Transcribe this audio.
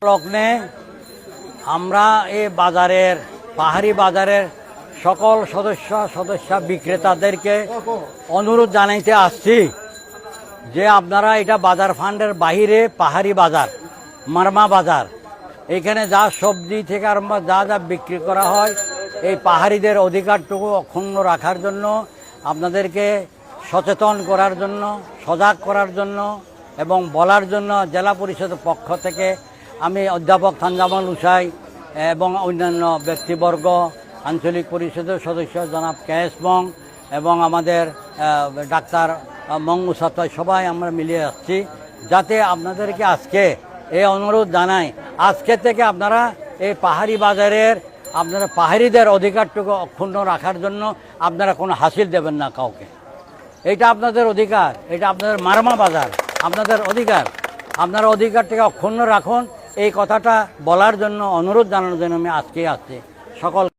লগ্নে আমরা এই বাজারের পাহাড়ি বাজারের সকল সদস্য বিক্রেতাদেরকে অনুরোধ জানাইতে আসছি যে আপনারা এটা বাজার ফান্ডের বাহিরে পাহাড়ি বাজার মারমা বাজার, এখানে যা সবজি থেকে আরম্ভ যা যা বিক্রি করা হয় এই পাহাড়িদের অধিকারটুকু অক্ষুণ্ণ রাখার জন্য আপনাদেরকে সচেতন করার জন্য, সজাগ করার জন্য এবং বলার জন্য জেলা পরিষদের পক্ষ থেকে আমি অধ্যাপক তানজামুল হুসাই এবং অন্যান্য ব্যক্তিবর্গ, আঞ্চলিক পরিষদের সদস্য জনাব কেএস মং এবং আমাদের ডাক্তার মঙ্গু সাত্তাই সবাই আমরা মিলিয়ে আসছি, যাতে আপনাদেরকে আজকে এই অনুরোধ জানাই, আজকে থেকে আপনারা এই পাহাড়ি বাজারের আপনারা পাহাড়িদের অধিকারটুকু অক্ষুণ্ণ রাখার জন্য আপনারা কোনো হাসিল দেবেন না কাউকে। এটা আপনাদের অধিকার, এটা আপনাদের মারমা বাজার, আপনাদের অধিকার, আপনারা অধিকারটাকে অক্ষুণ্ণ রাখুন। এই কথাটা বলার জন্য, অনুরোধ জানানোর জন্য আমি আজকে আসছি সকল